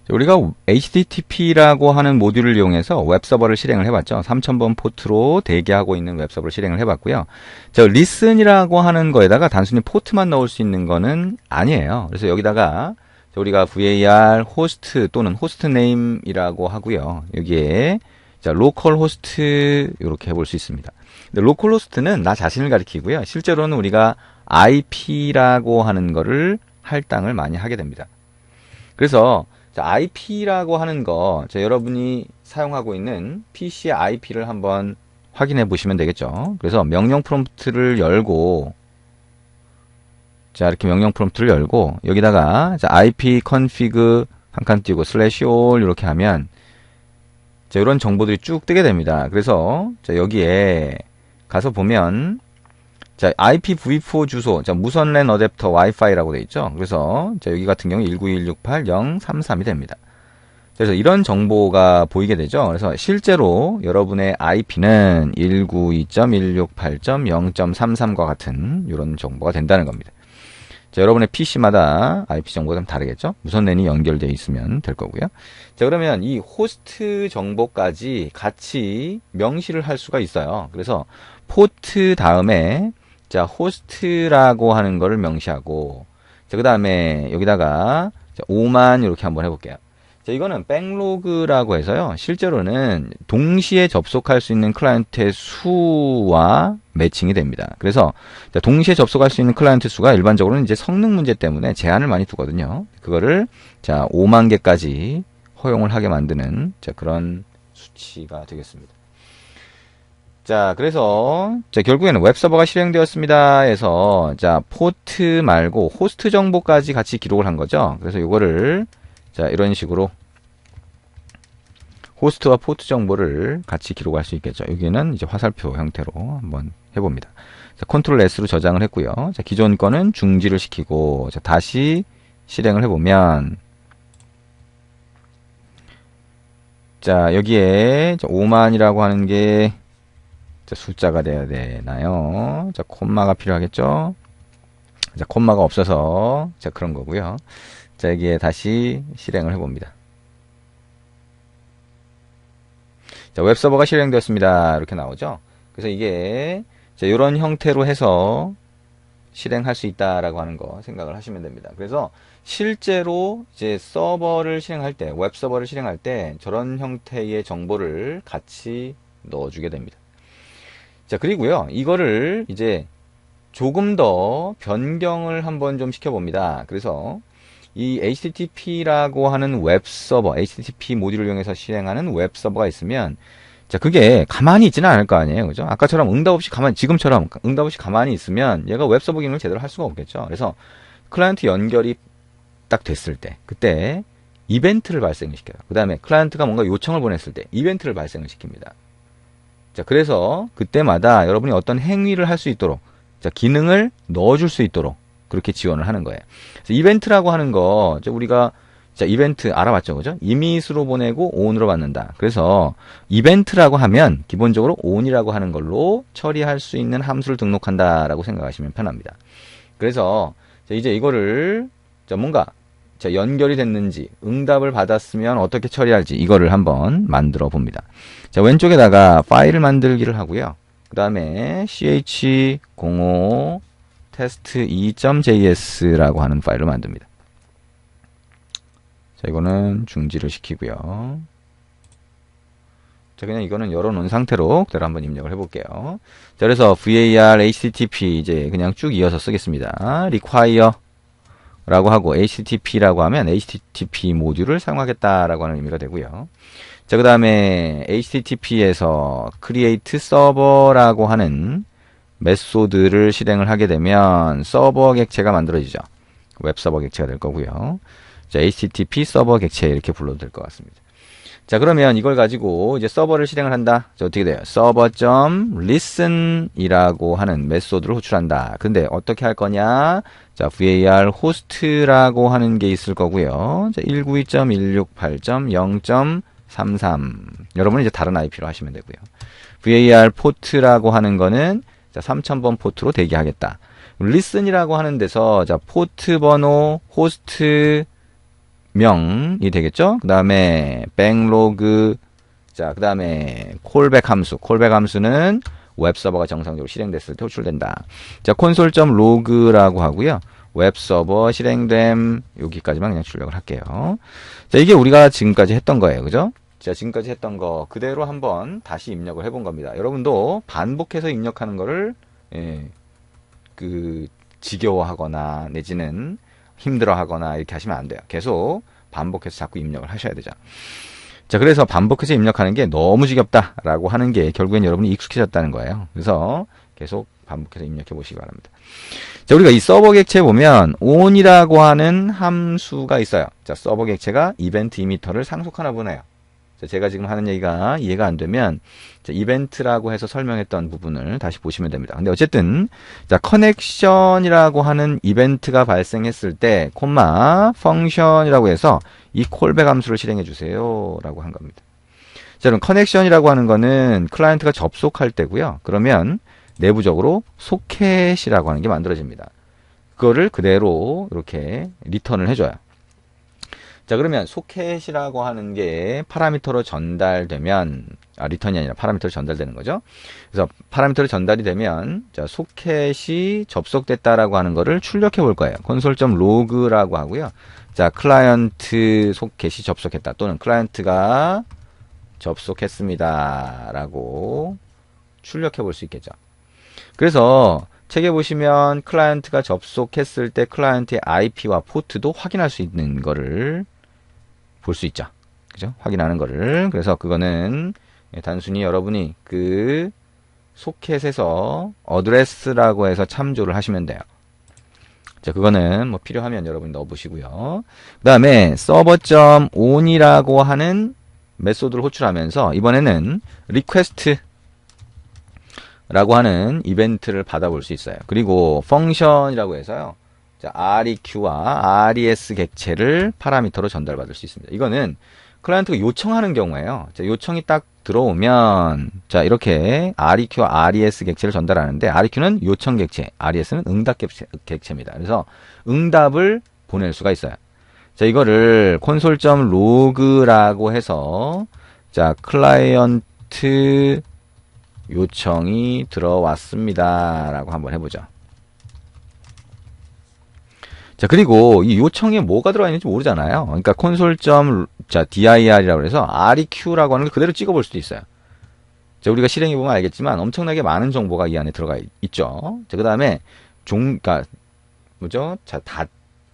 우리가 HTTP라고 하는 모듈을 이용해서 웹서버를 실행을 해봤죠. 3000번 포트로 대기하고 있는 웹서버를 실행을 해봤고요. listen이라고 하는 거에다가 단순히 포트만 넣을 수 있는 거는 아니에요. 그래서 여기다가 우리가 var 호스트 또는 호스트 네임이라고 하고요. 여기에 로컬 호스트 이렇게 해볼 수 있습니다. 근데 로컬 호스트는 나 자신을 가리키고요. 실제로는 우리가 IP라고 하는 거를 할당을 많이 하게 됩니다. 그래서 IP라고 하는 거, 여러분이 사용하고 있는 PC의 IP를 한번 확인해 보시면 되겠죠. 그래서 명령 프롬프트를 열고, 이렇게 명령 프롬프트를 열고, 여기다가 IP config 한 칸 띄고 /all 이렇게 하면, 이런 정보들이 쭉 뜨게 됩니다. 그래서 여기에 가서 보면, IPv4 주소, 무선 랜 어댑터 와이파이라고 되어 있죠. 그래서 여기 같은 경우 192.168.033이 됩니다. 그래서 이런 정보가 보이게 되죠. 그래서 실제로 여러분의 IP는 192.168.0.33과 같은 이런 정보가 된다는 겁니다. 여러분의 PC마다 IP 정보가 좀 다르겠죠. 무선 랜이 연결되어 있으면 될 거고요. 그러면 이 호스트 정보까지 같이 명시를 할 수가 있어요. 그래서 포트 다음에 호스트라고 하는 거를 명시하고, 그 다음에 여기다가 5만 이렇게 한번 해볼게요. 이거는 백로그라고 해서요. 실제로는 동시에 접속할 수 있는 클라이언트의 수와 매칭이 됩니다. 그래서 동시에 접속할 수 있는 클라이언트 수가 일반적으로는 이제 성능 문제 때문에 제한을 많이 두거든요. 그거를 5만 개까지 허용을 하게 만드는 그런 수치가 되겠습니다. 그래서 결국에는 웹서버가 실행되었습니다 해서 포트 말고 호스트 정보까지 같이 기록을 한 거죠. 그래서 이거를 이런 식으로 호스트와 포트 정보를 같이 기록할 수 있겠죠. 여기는 이제 화살표 형태로 한번 해봅니다. 컨트롤 S로 저장을 했고요. 기존 거는 중지를 시키고 다시 실행을 해보면 여기에 5만이라고 하는 게 숫자가 돼야 되나요? 콤마가 필요하겠죠? 콤마가 없어서 그런 거고요. 여기에 다시 실행을 해봅니다. 웹서버가 실행되었습니다. 이렇게 나오죠? 그래서 이게 이런 형태로 해서 실행할 수 있다라고 하는 거 생각을 하시면 됩니다. 그래서 실제로 이제 서버를 실행할 때, 웹서버를 실행할 때 저런 형태의 정보를 같이 넣어주게 됩니다. 그리고요, 이거를 이제 조금 더 변경을 한번 좀 시켜봅니다. 그래서 이 HTTP라고 하는 웹서버, HTTP 모듈을 이용해서 실행하는 웹서버가 있으면, 그게 가만히 있지는 않을 거 아니에요. 그죠? 아까처럼 응답없이 지금처럼 응답없이 가만히 있으면 얘가 웹서버 기능을 제대로 할 수가 없겠죠. 그래서 클라이언트 연결이 딱 됐을 때, 그때 이벤트를 발생을 시켜요. 그 다음에 클라이언트가 뭔가 요청을 보냈을 때 이벤트를 발생을 시킵니다. 그래서 그때마다 여러분이 어떤 행위를 할 수 있도록, 기능을 넣어줄 수 있도록 그렇게 지원을 하는 거예요. 그래서 이벤트라고 하는 거, 우리가 이벤트 알아봤죠, 그죠? 이밋으로 보내고 on으로 받는다. 그래서 이벤트라고 하면 기본적으로 on이라고 하는 걸로 처리할 수 있는 함수를 등록한다라고 생각하시면 편합니다. 그래서 이제 이거를 뭔가 연결이 됐는지, 응답을 받았으면 어떻게 처리할지 이거를 한번 만들어 봅니다. 왼쪽에다가 파일을 만들기를 하고요. 그 다음에 ch05 test2.js라고 하는 파일을 만듭니다. 이거는 중지를 시키고요. 그냥 이거는 열어놓은 상태로 그대로 한번 입력을 해볼게요. 그래서 var http 이제 그냥 쭉 이어서 쓰겠습니다. require 라고 하고 HTTP라고 하면 HTTP 모듈을 사용하겠다라고 하는 의미가 되고요. 그 다음에 HTTP에서 create server라고 하는 메소드를 실행을 하게 되면 서버 객체가 만들어지죠. 웹서버 객체가 될 거고요. HTTP 서버 객체 이렇게 불러도 될 것 같습니다. 그러면 이걸 가지고 이제 서버를 실행을 한다. 어떻게 돼요? server.listen이라고 하는 메소드를 호출한다. 근데 어떻게 할 거냐? var host라고 하는 게 있을 거고요. 192.168.0.33 여러분은 이제 다른 IP로 하시면 되고요. var port라고 하는 거는 3000번 포트로 대기하겠다. listen이라고 하는 데서 포트 번호, 호스트 명이 되겠죠. 그 다음에 백로그, 자, 그 다음에 콜백 함수. 콜백 함수는 웹서버가 정상적으로 실행됐을 때 호출된다. 자, 콘솔.log라고 하고요. 웹서버 실행됨, 여기까지만 그냥 출력을 할게요. 자, 이게 우리가 지금까지 했던 거예요. 그죠? 자, 지금까지 했던 거 그대로 한번 다시 입력을 해본 겁니다. 여러분도 반복해서 입력하는 거를, 지겨워하거나 내지는 힘들어하거나 이렇게 하시면 안 돼요. 계속 반복해서 자꾸 입력을 하셔야 되죠. 자, 그래서 반복해서 입력하는 게 너무 지겹다라고 하는 게 결국엔 여러분이 익숙해졌다는 거예요. 그래서 계속 반복해서 입력해 보시기 바랍니다. 자, 우리가 이 서버 객체에 보면 on이라고 하는 함수가 있어요. 자, 서버 객체가 이벤트 이미터를 상속하나 보네요. 자, 제가 지금 하는 얘기가 이해가 안 되면 자, 이벤트라고 해서 설명했던 부분을 다시 보시면 됩니다. 근데 어쨌든 자, 커넥션이라고 하는 이벤트가 발생했을 때 콤마 펑션이라고 해서 이 콜백 함수를 실행해 주세요 라고 한 겁니다. 자, 그럼 커넥션이라고 하는 거는 클라이언트가 접속할 때고요. 그러면 내부적으로 소켓이라고 하는 게 만들어집니다. 그거를 그대로 이렇게 리턴을 해줘요. 자, 그러면 소켓이라고 하는 게 파라미터로 전달되면, 리턴이 아니라 파라미터로 전달되는 거죠. 그래서 파라미터로 전달이 되면, 자, 소켓이 접속됐다라고 하는 거를 출력해 볼 거예요. console.log라고 하고요. 자, 클라이언트 소켓이 접속했다. 또는 클라이언트가 접속했습니다. 라고 출력해 볼 수 있겠죠. 그래서 책에 보시면 클라이언트가 접속했을 때 클라이언트의 IP와 포트도 확인할 수 있는 거를 볼 수 있죠. 그죠? 확인하는 거를. 그래서 그거는 단순히 여러분이 그 소켓에서 어드레스라고 해서 참조를 하시면 돼요. 자, 그거는 뭐 필요하면 여러분 넣어보시고요. 그 다음에 server.on이라고 하는 메소드를 호출하면서 이번에는 request 라고 하는 이벤트를 받아볼 수 있어요. 그리고 펑션이라고 해서요. 자, REQ와 RES 객체를 파라미터로 전달받을 수 있습니다. 이거는 클라이언트가 요청하는 경우에요. 자, 요청이 딱 들어오면 자, 이렇게 REQ와 RES 객체를 전달하는데 REQ는 요청 객체, RES는 응답 객체입니다. 그래서 응답을 보낼 수가 있어요. 자, 이거를 console.log라고 해서 자, 클라이언트 요청이 들어왔습니다. 라고 한번 해보죠. 자, 그리고 이 요청에 뭐가 들어가 있는지 모르잖아요. 그러니까 console.dir이라고 해서 req라고 하는 걸 그대로 찍어볼 수도 있어요. 자, 우리가 실행해보면 알겠지만 엄청나게 많은 정보가 이 안에 들어가 있죠. 자, 그 다음에 그러니까 뭐죠? 자,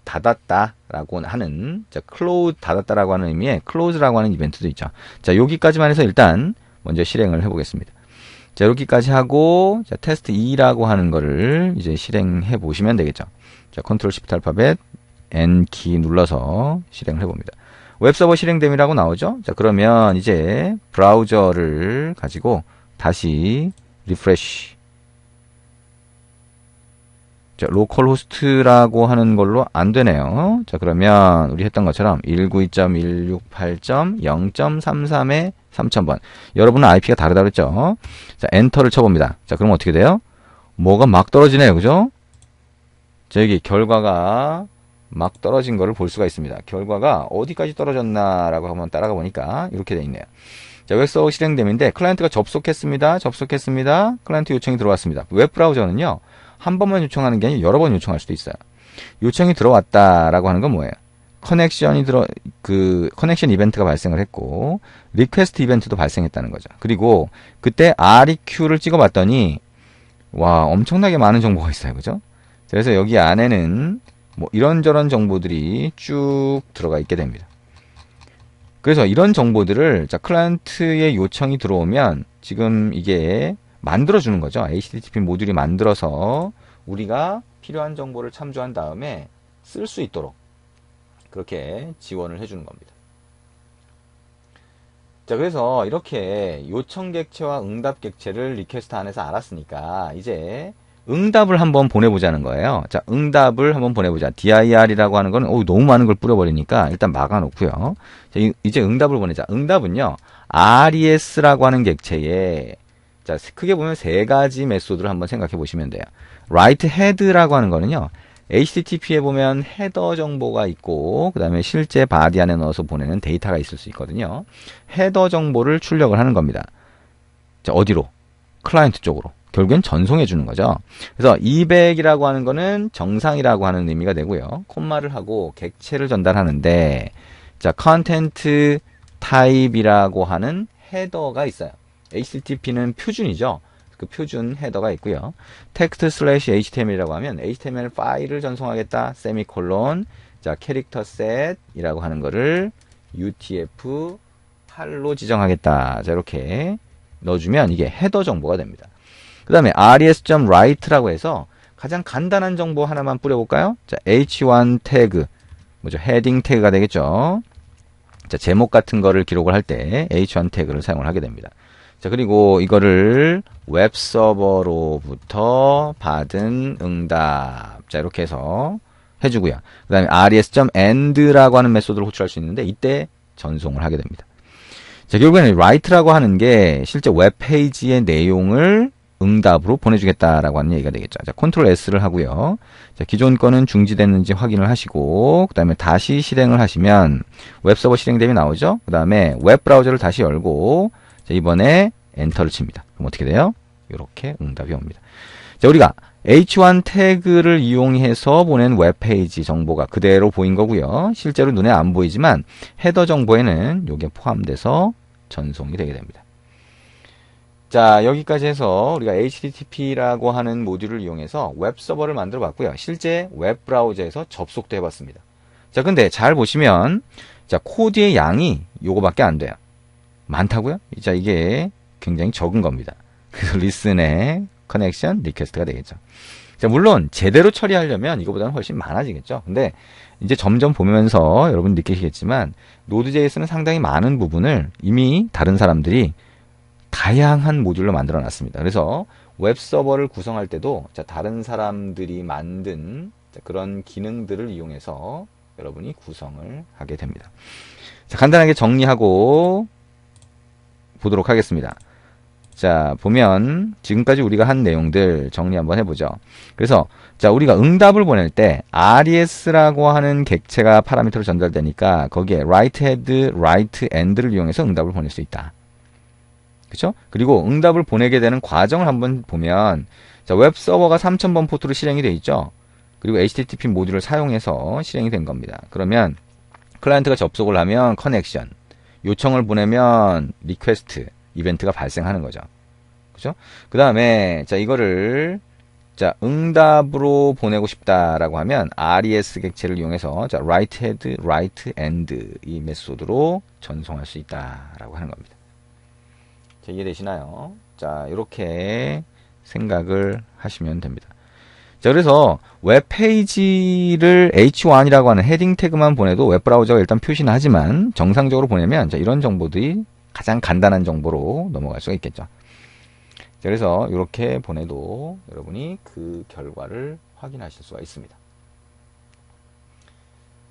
닫았다라고 하는, 자, close, 닫았다라고 하는 의미의 close라고 하는 이벤트도 있죠. 자, 여기까지만 해서 일단 먼저 실행을 해보겠습니다. 자, 여기까지 하고, 자, 테스트 2라고 하는 거를 이제 실행해 보시면 되겠죠. 자, 컨트롤 시프트 알파벳 N키 눌러서 실행을 해봅니다. 웹서버 실행됨이라고 나오죠? 자, 그러면 이제 브라우저를 가지고 다시 리프레시. 자, 로컬 호스트라고 하는 걸로 안 되네요. 자, 그러면 우리 했던 것처럼 192.168.0.33에 3000번. 여러분은 IP가 다르다 그랬죠? 자, 엔터를 쳐봅니다. 자, 그럼 어떻게 돼요? 뭐가 막 떨어지네요. 그죠? 자, 여기 결과가 막 떨어진 거를 볼 수가 있습니다. 결과가 어디까지 떨어졌나라고 한번 따라가 보니까 이렇게 돼 있네요. 자, 웹서버 실행됨인데 클라이언트가 접속했습니다. 클라이언트 요청이 들어왔습니다. 웹브라우저는요. 한 번만 요청하는 게 아니라 여러 번 요청할 수도 있어요. 요청이 들어왔다라고 하는 건 뭐예요? 커넥션 이벤트가 발생을 했고, 리퀘스트 이벤트도 발생했다는 거죠. 그리고 그때 REQ를 찍어봤더니, 와, 엄청나게 많은 정보가 있어요. 그죠? 그래서 여기 안에는 뭐 이런저런 정보들이 쭉 들어가 있게 됩니다. 그래서 이런 정보들을, 자, 클라이언트의 요청이 들어오면 지금 이게 만들어주는 거죠. HTTP 모듈이 만들어서 우리가 필요한 정보를 참조한 다음에 쓸 수 있도록 그렇게 지원을 해주는 겁니다. 자, 그래서 이렇게 요청 객체와 응답 객체를 리퀘스트 안에서 알았으니까 이제 응답을 한번 보내보자는 거예요. 자, 응답을 한번 보내보자. dir이라고 하는 거는 너무 많은 걸 뿌려버리니까 일단 막아놓고요. 자, 이제 응답을 보내자. 응답은요, res라고 하는 객체에, 자, 크게 보면 세 가지 메소드를 한번 생각해 보시면 돼요. write head라고 하는 거는요, HTTP에 보면 헤더 정보가 있고 그 다음에 실제 바디 안에 넣어서 보내는 데이터가 있을 수 있거든요. 헤더 정보를 출력을 하는 겁니다. 자, 어디로? 클라이언트 쪽으로. 결국엔 전송해 주는 거죠. 그래서 200이라고 하는 거는 정상이라고 하는 의미가 되고요. 콤마를 하고 객체를 전달하는데 자, 컨텐트 타입이라고 하는 헤더가 있어요. HTTP는 표준이죠. 그 표준 헤더가 있고요. 텍스트 슬래시 HTML이라고 하면 HTML 파일을 전송하겠다. 세미콜론. 자, 캐릭터 셋이라고 하는 거를 UTF-8로 지정하겠다. 자, 이렇게 넣어주면 이게 헤더 정보가 됩니다. 그 다음에 res.write라고 해서 가장 간단한 정보 하나만 뿌려볼까요? 자, h1 태그, 뭐죠? 헤딩 태그가 되겠죠. 자, 제목 같은 거를 기록을 할 때 h1 태그를 사용을 하게 됩니다. 자, 그리고 이거를 웹 서버로부터 받은 응답. 자, 이렇게 해서 해주고요. 그 다음에 res.end라고 하는 메소드를 호출할 수 있는데 이때 전송을 하게 됩니다. 자, 결국에는 write라고 하는 게 실제 웹페이지의 내용을 응답으로 보내주겠다라고 하는 얘기가 되겠죠. 자, 컨트롤 S를 하고요. 자, 기존 거는 중지됐는지 확인을 하시고, 그 다음에 다시 실행을 하시면 웹서버 실행됨이 나오죠. 그 다음에 웹 브라우저를 다시 열고, 자, 이번에 엔터를 칩니다. 그럼 어떻게 돼요? 이렇게 응답이 옵니다. 자, 우리가 h1 태그를 이용해서 보낸 웹페이지 정보가 그대로 보인 거고요. 실제로 눈에 안 보이지만 헤더 정보에는 이게 포함돼서 전송이 되게 됩니다. 자, 여기까지 해서 우리가 HTTP라고 하는 모듈을 이용해서 웹 서버를 만들어 봤고요. 실제 웹 브라우저에서 접속도 해봤습니다. 자, 근데 잘 보시면 자, 코드의 양이 요거밖에 안 돼요. 많다고요? 자, 이게 굉장히 적은 겁니다. 그래서 리슨의 커넥션 리퀘스트가 되겠죠. 자, 물론 제대로 처리하려면 이거보다는 훨씬 많아지겠죠. 근데 이제 점점 보면서 여러분 느끼시겠지만 노드.js는 상당히 많은 부분을 이미 다른 사람들이 다양한 모듈로 만들어 놨습니다. 그래서 웹 서버를 구성할 때도 자, 다른 사람들이 만든 자, 그런 기능들을 이용해서 여러분이 구성을 하게 됩니다. 자, 간단하게 정리하고 보도록 하겠습니다. 자, 보면 지금까지 우리가 한 내용들 정리 한번 해보죠. 그래서 자, 우리가 응답을 보낼 때 res라고 하는 객체가 파라미터로 전달되니까 거기에 write head, write end를 이용해서 응답을 보낼 수 있다. 그렇죠? 그리고 응답을 보내게 되는 과정을 한번 보면 자, 웹 서버가 3000번 포트로 실행이 되어 있죠. 그리고 HTTP 모듈을 사용해서 실행이 된 겁니다. 그러면 클라이언트가 접속을 하면 커넥션, 요청을 보내면 리퀘스트, 이벤트가 발생하는 거죠. 그죠? 그 다음에, 자, 이거를, 자, 응답으로 보내고 싶다라고 하면, res 객체를 이용해서, 자, write head, write end, 이 메소드로 전송할 수 있다라고 하는 겁니다. 자, 이해되시나요? 자, 이렇게 생각을 하시면 됩니다. 자, 그래서 웹페이지를 h1이라고 하는 헤딩 태그만 보내도 웹브라우저가 일단 표시는 하지만 정상적으로 보내면 자, 이런 정보들이 가장 간단한 정보로 넘어갈 수가 있겠죠. 자, 그래서 이렇게 보내도 여러분이 그 결과를 확인하실 수가 있습니다.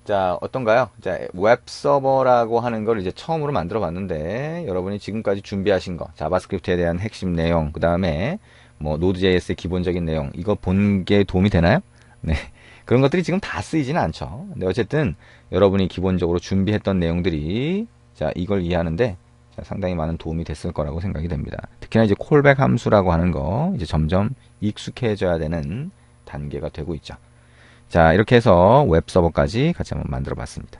자, 어떤가요? 자, 웹 서버라고 하는 걸 이제 처음으로 만들어 봤는데 여러분이 지금까지 준비하신 거, 자바스크립트에 대한 핵심 내용, 그 다음에 뭐 노드.js의 기본적인 내용, 이거 본 게 도움이 되나요? 네. 그런 것들이 지금 다 쓰이지는 않죠. 근데 어쨌든 여러분이 기본적으로 준비했던 내용들이 자, 이걸 이해하는데 자, 상당히 많은 도움이 됐을 거라고 생각이 됩니다. 특히나 이제 콜백 함수라고 하는 거 이제 점점 익숙해져야 되는 단계가 되고 있죠. 자, 이렇게 해서 웹 서버까지 같이 한번 만들어 봤습니다.